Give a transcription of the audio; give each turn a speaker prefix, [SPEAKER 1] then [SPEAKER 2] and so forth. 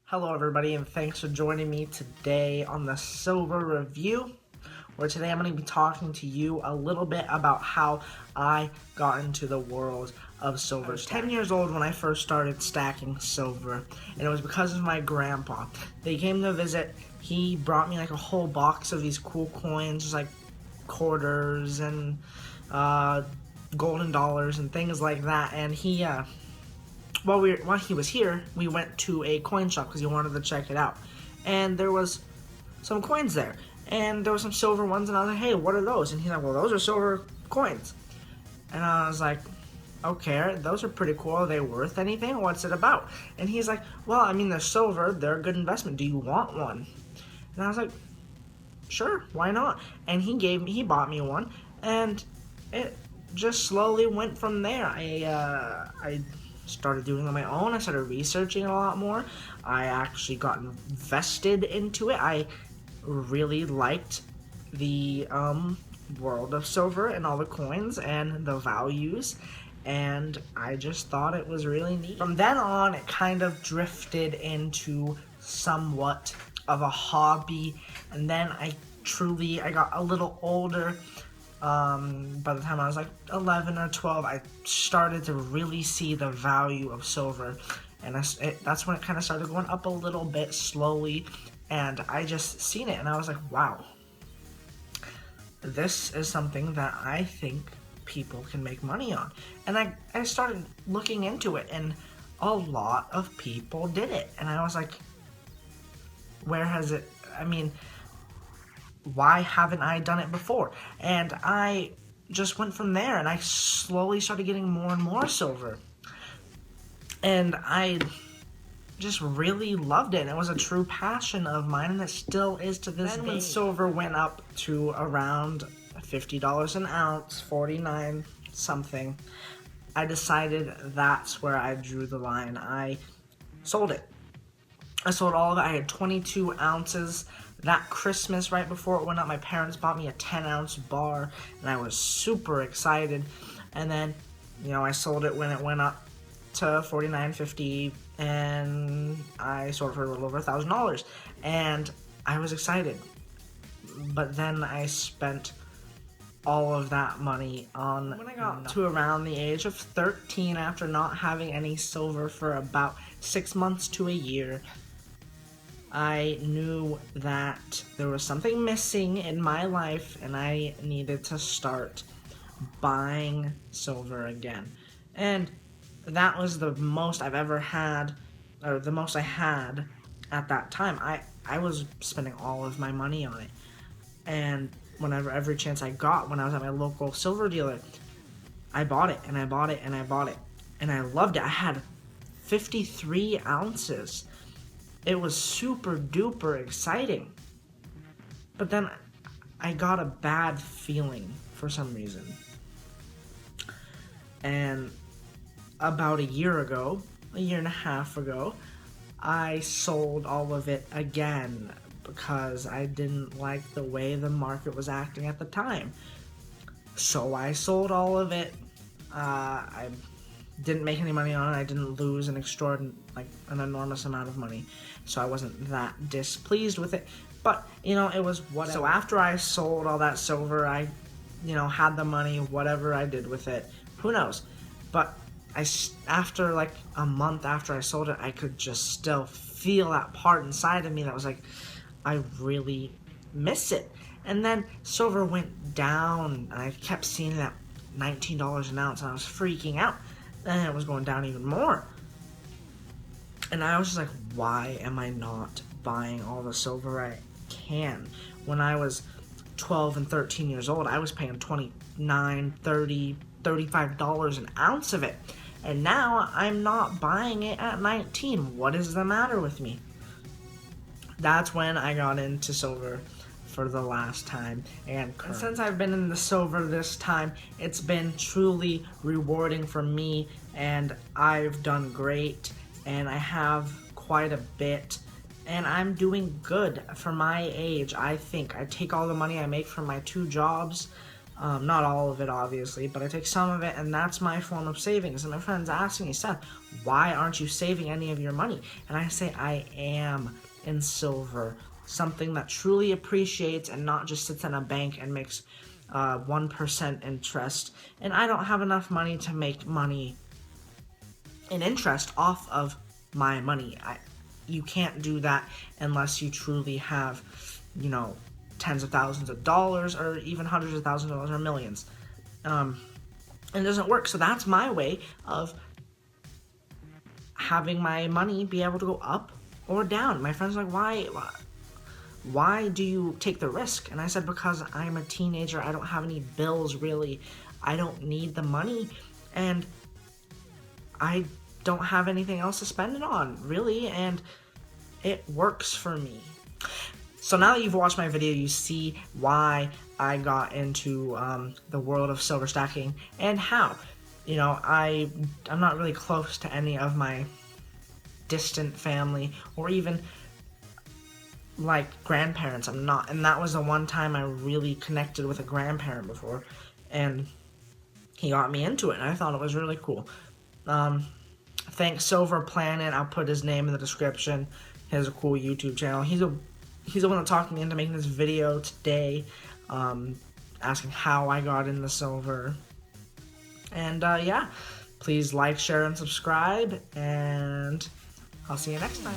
[SPEAKER 1] Hello everybody, and thanks for joining me today on the Silver Review, where today I'm going to be talking to you a little bit about how I got into the world of silver. I was 10 years old when I first started stacking silver, and it was because of my grandpa. They came to visit. He brought me like a whole box of these cool coins, like quarters and golden dollars and things like that, and while he was here, we went to a coin shop because he wanted to check it out, and there was some coins there, and there were some silver ones, and I was like, "Hey, what are those?" And he's like, "Well, those are silver coins," and I was like, "Okay, those are pretty cool. Are they worth anything? What's it about?" And he's like, "Well, I mean, they're silver. They're a good investment. Do you want one?" And I was like, "Sure, why not?" And he bought me one, and it just slowly went from there. I started doing it on my own. I started researching a lot more. I actually got invested into it. I really liked the world of silver and all the coins and the values, and I just thought it was really neat. From then on, it kind of drifted into somewhat of a hobby, and then I got a little older. By the time I was like 11 or 12, I started to really see the value of silver, and that's when it kind of started going up a little bit slowly, and I just seen it, and I was like, wow, this is something that I think people can make money on. And I started looking into it, and a lot of people did it, and I was like, where has it, I mean, why haven't I done it before? And I just went from there, and I slowly started getting more and more silver. And I just really loved it, and it was a true passion of mine, and it still is to this day. When silver went up to around $50 an ounce, 49 something, I decided that's where I drew the line. I sold it. I sold all of it. I had 22 ounces. That Christmas, right before it went up, my parents bought me a 10-ounce bar, and I was super excited. And then, I sold it when it went up to $49.50, and I sold it for a little over $1,000. And I was excited. But then I spent all of that money on, when I got to around the age of 13, after not having any silver for about 6 months to a year, I knew that there was something missing in my life, and I needed to start buying silver again. And that was the most I've ever had, or the most I had at that time. I was spending all of my money on it. And every chance I got when I was at my local silver dealer, I bought it, and I bought it, and I bought it. And I loved it. I had 53 ounces. It was super duper exciting. But then I got a bad feeling for some reason. And about a year and a half ago, I sold all of it again because I didn't like the way the market was acting at the time. So I sold all of it. I didn't make any money on it. I didn't lose an enormous amount of money, so I wasn't that displeased with it. But it was whatever. So after I sold all that silver, I had the money. Whatever I did with it, who knows? But after like a month after I sold it, I could just still feel that part inside of me that was like, I really miss it. And then silver went down, and I kept seeing that $19 an ounce, and I was freaking out. Then it was going down even more. And I was just like, why am I not buying all the silver I can? When I was 12 and 13 years old, I was paying $29, $30, $35 an ounce of it. And now I'm not buying it at 19. What is the matter with me? That's when I got into silver for the last time, and since I've been in the silver this time, it's been truly rewarding for me, and I've done great, and I have quite a bit, and I'm doing good for my age. I think I take all the money I make from my 2 jobs, Not all of it, obviously, but I take some of it, and that's my form of savings. And my friend's asking me, Seth, why aren't you saving any of your money? And I say, I am in silver, something that truly appreciates and not just sits in a bank and makes 1% interest. And I don't have enough money to make money in interest off of my money. You can't do that unless you truly have, tens of thousands of dollars, or even hundreds of thousands of dollars, or millions. And it doesn't work. So that's my way of having my money be able to go up or down. My friend's like, why do you take the risk? And I said, because I'm a teenager. I don't have any bills, really. I don't need the money. And I don't have anything else to spend it on, really. And it works for me. So now that you've watched my video, you see why I got into the world of silver stacking and how. I'm not really close to any of my distant family or even like grandparents. I'm not, and that was the one time I really connected with a grandparent before, and he got me into it, and I thought it was really cool. Thanks Silver Planet. I'll put his name in the description. He has a cool YouTube channel. He's the one that talked me into making this video today, asking how I got into silver. And yeah, please like, share, and subscribe, and I'll see you next time.